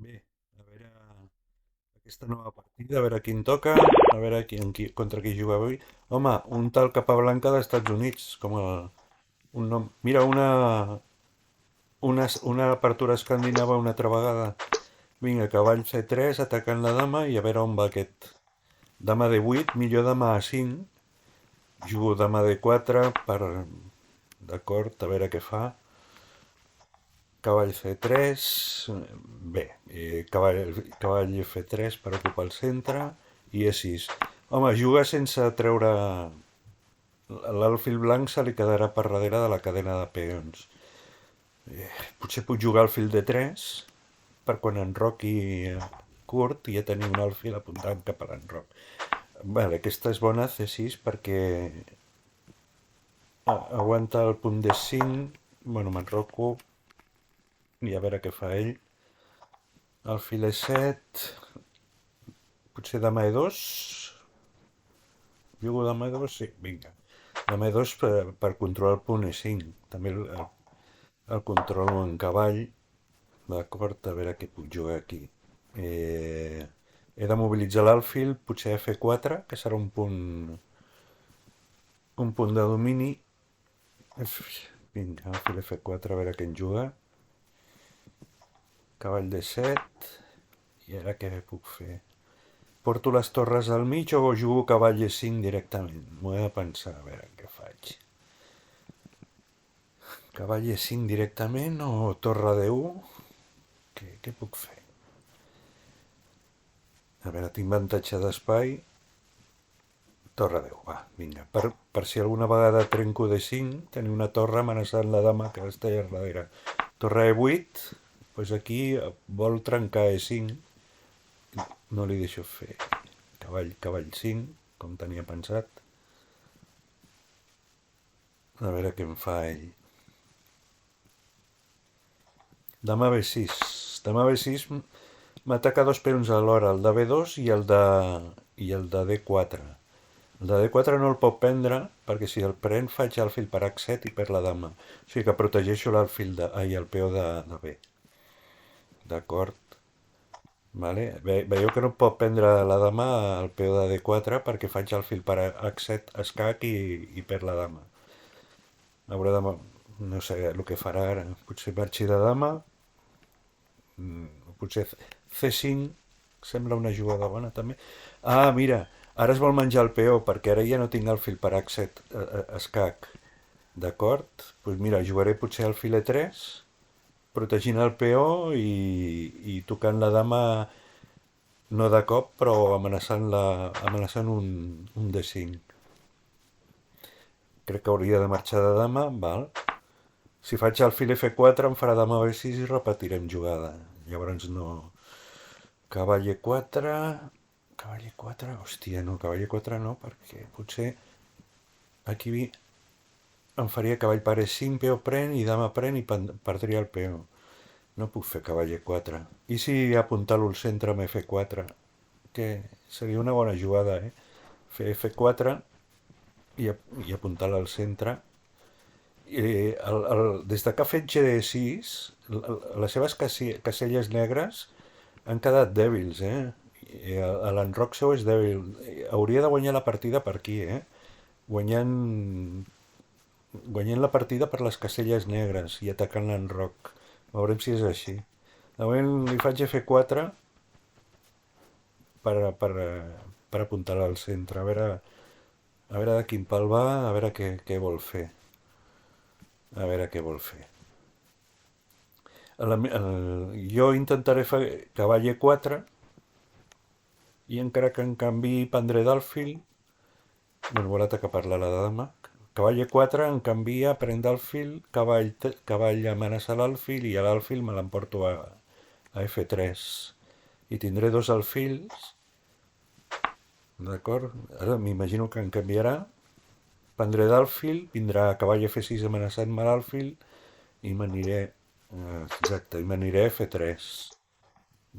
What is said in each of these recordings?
Bé, a veure aquesta nova partida, a veure quin toca, a veure contra qui juga avui. Home, un tal Capablanca dels Estats Units, un nom. Mira, una apertura escandinava una altra vegada. Vinga, cavall C3, atacant la dama i a veure on va aquest. Dama de 8, millor dama A5. Jugo dama de 4 per... D'acord, a veure què fa. Cavall C3, bé, cavall F3 per ocupar el centre i E6. Home, juga sense treure... L'alfil blanc se li quedarà per darrere de la cadena de peons. Potser puc jugar al fil de 3 per quan enroqui curt i ja tenir un alfil apuntant cap a l'enroc. Vale, aquesta és bona C6 perquè aguanta el punt D5. Bueno, m'enroco i a veure què fa ell. Alfil E7, potser dama E2. Jugo dama E2, sí, vinga. Dama E2 per controlar el punt E5. També el controlo en cavall. D'acord, a veure què puc jugar aquí. He de mobilitzar l'alfil, potser F4, que serà un punt de domini. Vinga, alfil F4, a veure què en juga. Cavall D7. I ara què puc fer? Porto les torres al mig o jugo cavall E5 directament? M'ho he de pensar, a veure què faig. Cavall E5 directament o torre D1? Què puc fer? A veure, tinc avantatge d'espai. Torre 10, va, vinga. Per si alguna vegada trenco D5, tenir una torre amenaçant la dama que està allà darrere. Torre E8, doncs aquí vol trencar E5. No li deixo fer. Cavall 5, com tenia pensat. A veure què em fa ell. Dama B6. Dama B6 m'ataca dos peons alhora, el de B2 i el de D4. El de D4 no el pot prendre perquè si el pren faig alfil per H7 i per la dama. O sigui que protegeixo l'alfil el peó de B. D'acord? Vale? Veieu que no pot prendre la dama el peó de D4 perquè faig alfil per H7 escac i per la dama. Haurà de... No sé el que farà ara. Potser marxi de dama. Potser C5 sembla una jugada bona també. Ah, mira, ara es vol menjar el peó perquè ara ja no tinc el fil per H7 escac. D'acord? Doncs pues mira, jugaré potser al fil E3 protegint el peó i tocant la dama no de cop però amenaçant un D5. Crec que hauria de marxar de dama, val. Si faig el fil F4 em farà dama B6 i repetirem jugada. Llavors no... Cavall E4... Cavall E4... Hòstia, no, cavall E4 no, perquè potser aquí em faria cavall per E5, peó pren i dama pren i perdria el peó. No puc fer cavall E4. I si apuntar-lo al centre amb F4? Que seria una bona jugada, eh? Fer F4 i apuntar-la al centre. Des de que ha fet GD6, les seves caselles negres han quedat dèbils, eh? L'enroc seu és dèbil. Hauria de guanyar la partida per aquí, eh? Guanyant, guanyant la partida per les caselles negres i atacant l'enroc. Veurem si és així. De moment li faig F4 per apuntar-la al centre. A veure de quin pal va, a veure què vol fer. A veure què vol fer. Jo intentaré fer cavall E4 i encara que en canvi prendré d'alfil, bueno, vol atacar per la dama. Cavall E4 en canvia, pren d'alfil, cavall amenaça l'alfil i l'alfil me l'emporto a F3. I tindré dos alfils, d'acord? Ara m'imagino que en canviarà. Prendré d'alfil, vindrà cavall F6 amenaçant-me l'alfil i m'aniré... Exacte, i m'aniré a F3.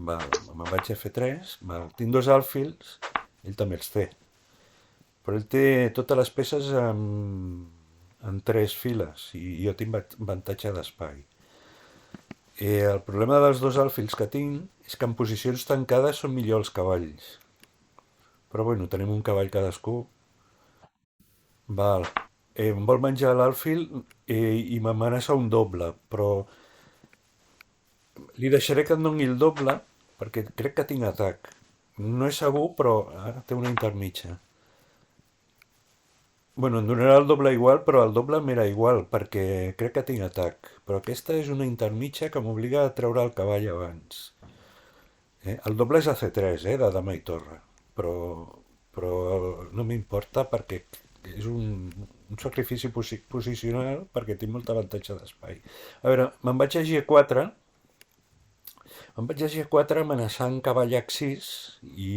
Val, me'n vaig a F3. Val. Tinc dos alfils, ell també els té. Però ell té totes les peces en tres files i jo tinc avantatge d'espai. El problema dels dos alfils que tinc és que en posicions tancades són millor els cavalls. Però bueno, tenim un cavall cadascú. Val. Em vol menjar l'alfil i m'amenaça un doble, però li deixaré que em doni el doble perquè crec que tinc atac. No és segur, però ara té una intermitja. Bueno, em donarà el doble igual, però el doble m'era igual, perquè crec que tinc atac. Però aquesta és una intermitja que m'obliga a treure el cavall abans. El doble és a C3, de dama i torre. Però, però no m'importa perquè és un sacrifici posicional perquè tinc molt avantatge d'espai. A veure, me'n vaig a G4, em vaig a G4 amenaçant cavall H6 i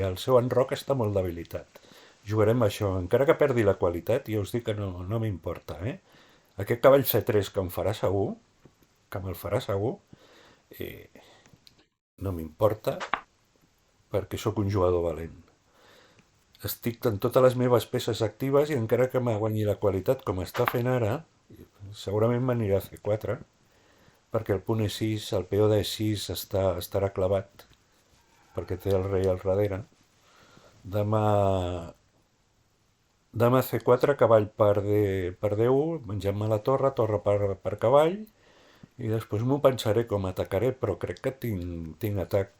el seu enroc està molt debilitat. Jugarem això, encara que perdi la qualitat, ja us dic que no m'importa, Aquest cavall C3 que em farà segur, que me'l farà segur, eh, no m'importa perquè sóc un jugador valent. Estic en totes les meves peces actives i encara que me guanyi la qualitat com està fent ara, segurament m'anirà a C4, perquè el punt E6, el peó de E6 estarà clavat, perquè té el rei al darrere. Dama, dama C4, cavall per D1, menjant-me la torre, torre per cavall, i després m'ho pensaré com atacaré, però crec que tinc atac.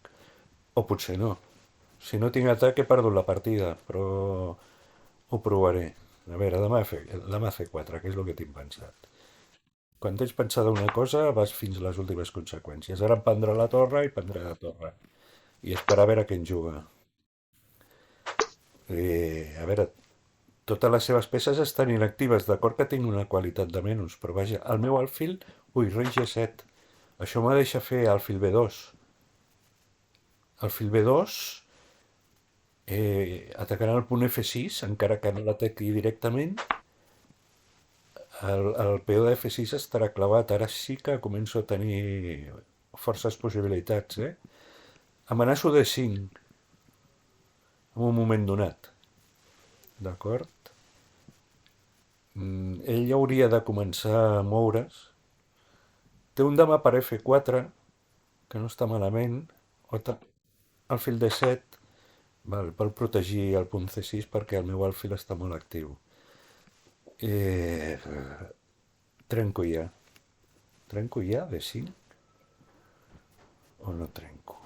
O potser no. Si no tinc atac he perdut la partida, però ho provaré. A veure, demà C4, que és el que tinc pensat. Quan tens pensada una cosa, vas fins a les últimes conseqüències. Ara em prendrà la torre i prendré la torre. I esperar a veure què en juga. A veure, totes les seves peces estan inactives. D'acord que tinc una qualitat de menys, però vaja, el meu alfil... Ui, rei G7. Això me deixa fer alfil B2. Alfil B2 atacant el punt F6, encara que no l'ataqui directament. El peó de F6 estarà clavat. Ara sí que començo a tenir forces possibilitats, Amenaço de 5 en un moment donat. D'acord? Ell hauria de començar a moure's. Té un dama per F4, que no està malament. O alfil D7, val, per protegir el punt C6 perquè el meu alfil està molt actiu. Eh, trenco ja. Trenco ja de 5 o no trenco?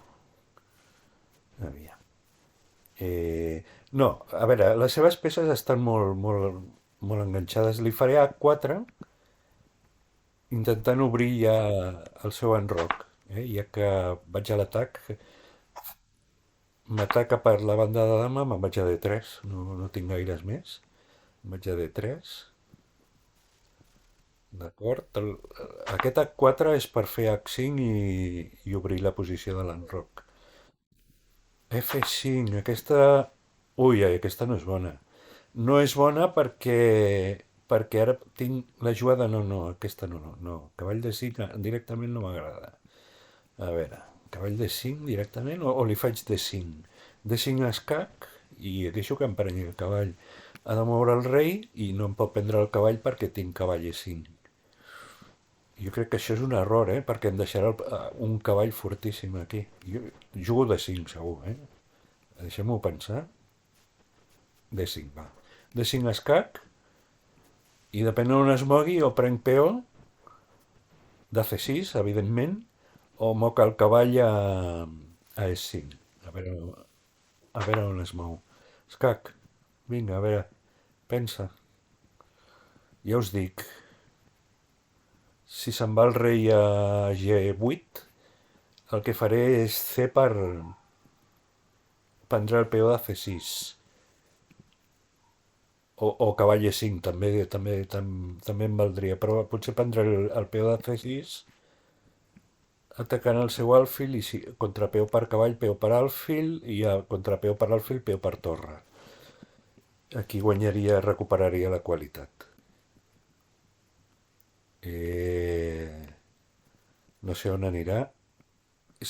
Aviam. No, a veure, les seves peces estan molt enganxades. Li faré A4 intentant obrir ja el seu enroc. Ja que vaig a l'atac, m'ataca per la banda de dama, me'n vaig a D3. No tinc gaires més. Em vaig a D3. D'acord? Aquest H4 és per fer H5 i obrir la posició de l'enroc. F5, aquesta... Ui, aquesta no és bona. No és bona perquè ara tinc la jugada... No, aquesta no. Cavall de 5 directament no m'agrada. A veure, cavall de 5 directament o li faig D5? D5 escac i deixo que em prengui el cavall. Ha de moure el rei i no em pot prendre el cavall perquè tinc cavall E5. Jo crec que això és un error, perquè em deixarà un cavall fortíssim aquí. Jo jugo de 5 segur, Deixem-ho pensar. D5, va. D5 escac i depèn d'on es mogui o prenc peó de C6, evidentment, o moc el cavall a E5. A veure on es mou. Escac. Vinga, a veure. Pensa. Ja us dic. Si se'n va el rei a G8, el que faré és C per prendre el peó de C6. O cavall E5, també em valdria, però potser prendre el peó de C6 atacant el seu alfil i contrapeó per cavall, peó per alfil i contrapeó per alfil, peó per torre. Aquí guanyaria, recuperaria la qualitat. No sé on anirà.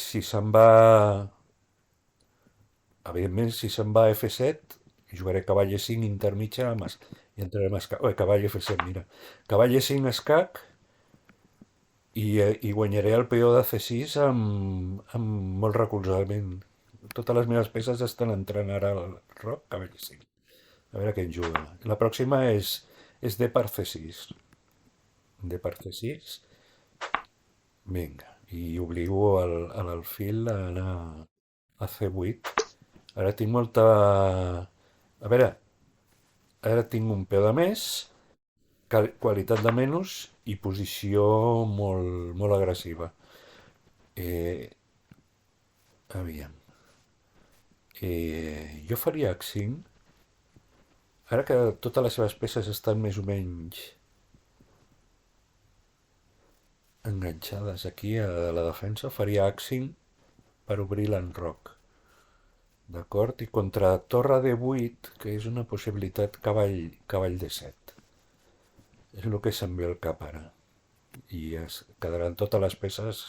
Si se'n va... Evidentment, si se'n va a F7, jugaré cavall E5 intermitja i entrarem a escac. Cavall F7, mira. Cavall E5 escac i guanyaré el peó de C6 amb molt recolzament. Totes les meves peces estan entrant ara al roc, a veure si. A veure què en juga. La pròxima és D per C6. D per C6. Vinga. I obligo l'alfil a anar a C8. Ara tinc molta... A veure, ara tinc un peu de més, qualitat de menys i posició molt, molt agressiva. Eh, aviam. Jo faria H5. Ara que totes les seves peces estan més o menys enganxades aquí a la defensa, faria H5 per obrir l'enroc. D'acord? I contra torre de 8, que és una possibilitat cavall de 7. És el que se'm ve al cap ara. I es quedaran totes les peces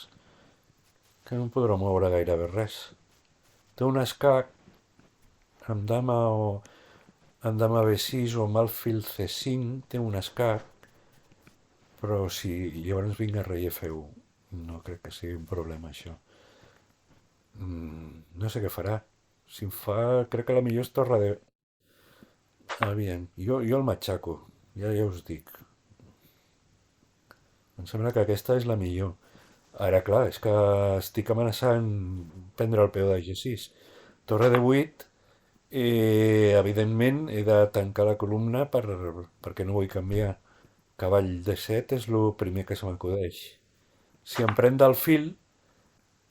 que no podrà moure gairebé res. Té un escac amb dama o amb dama B6 o amb alfil C5, té un escac, però si llavors vinc a rei F1, no crec que sigui un problema això. No sé què farà. Si em fa, crec que la millor és torre de... Aviam, jo el matxaco, ja us dic. Em sembla que aquesta és la millor. Ara, clar, és que estic amenaçant prendre el peu de G6. Torre de 8, evidentment he de tancar la columna perquè no vull canviar. Cavall de 7 és el primer que se m'acudeix. Si em pren del fil,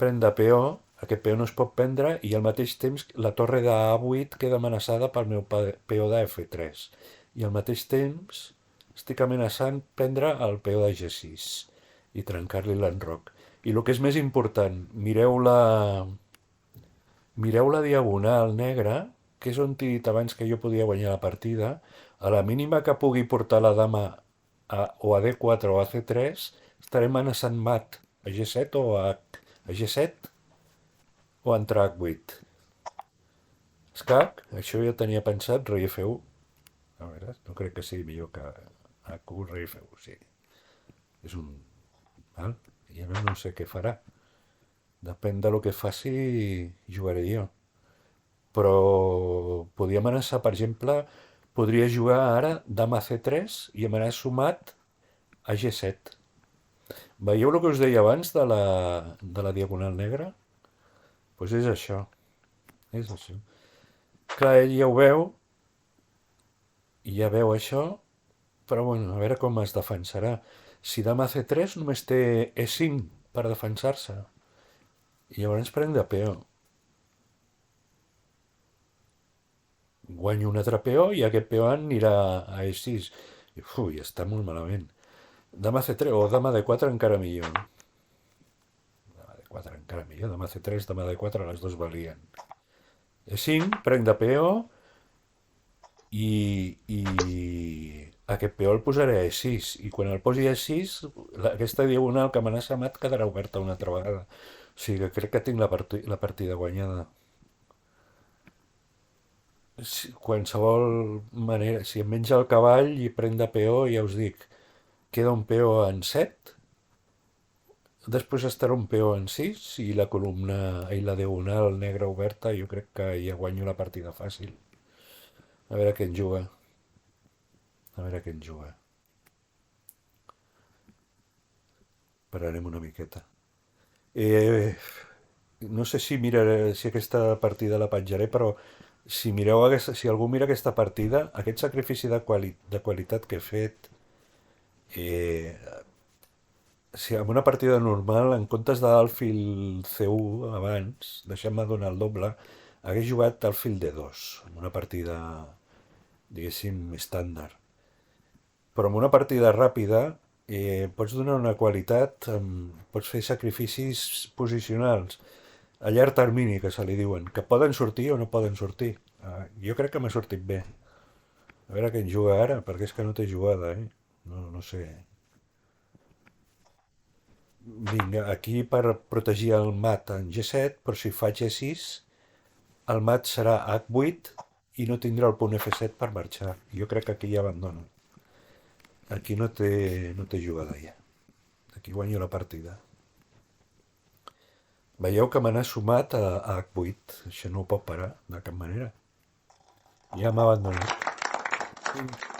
pren de peó, aquest peó no es pot prendre i al mateix temps la torre de A8 queda amenaçada pel meu peó de F3. I al mateix temps estic amenaçant prendre el peó de G6 i trencar-li l'enroc. I el que és més important, mireu la diagonal negra, que és on he dit abans que jo podia guanyar la partida. A la mínima que pugui portar la dama o a D4 o a C3, estarem amenaçant mat a G7 o a G7 o entrar a H8. Escac, això ja tenia pensat, rei F1. A veure, no crec que sigui millor que H1, rei F1, sí. És un... Val? I ara no sé què farà. Depèn de lo que faci, jugaré jo. Però podria amenaçar, per exemple, podria jugar ara dama C3 i amenaço mat a G7. Veieu el que us deia abans de la diagonal negra? Doncs pues és això. És això. Clar, ell ja ho veu, i ja veu això, però bueno, a veure com es defensarà. Si dama C3 només té E5 per defensar-se. I llavors pren de peó. Guanyo un altre peó i aquest peó anirà a E6. I, ui, està molt malament. Dama C3 o dama D4 encara millor. Dama D4 encara millor. Dama C3, dama D4, les dues valien. E5, prenc de peó i aquest peó el posaré a E6. I quan el posi a E6, aquesta diagonal que amenaça mat quedarà oberta una altra vegada. O sigui que crec que tinc la partida guanyada. Qualsevol manera, si em menja el cavall i pren de peó, ja us dic, queda un peó en 7, després estarà un peó en 6 i la columna i la diagonal negra oberta, jo crec que ja guanyo la partida fàcil. A veure què en juga. A veure què en juga. Pararem una miqueta. No sé si aquesta partida la penjaré, però si algú mira aquesta partida, aquest sacrifici de qualitat que he fet, eh, si en una partida normal, en comptes d'alfil C1 abans, deixem-me donar el doble, hagués jugat alfil D2, en una partida, diguéssim, estàndard. Però en una partida ràpida pots donar una qualitat, pots fer sacrificis posicionals a llarg termini, que se li diuen, que poden sortir o no poden sortir. Jo crec que m'ha sortit bé. A veure què en juga ara, perquè és que no té jugada, eh? No sé. Vinga, aquí per protegir el mat en G7, però si faig G6, el mat serà H8 i no tindrà el punt F7 per marxar. Jo crec que aquí ja abandono. Aquí no té jugada ja. qui guanyi la partida. Veieu que me n'ha sumat a H8. Això no ho pot parar, de cap manera. Ja m'ha abandonat.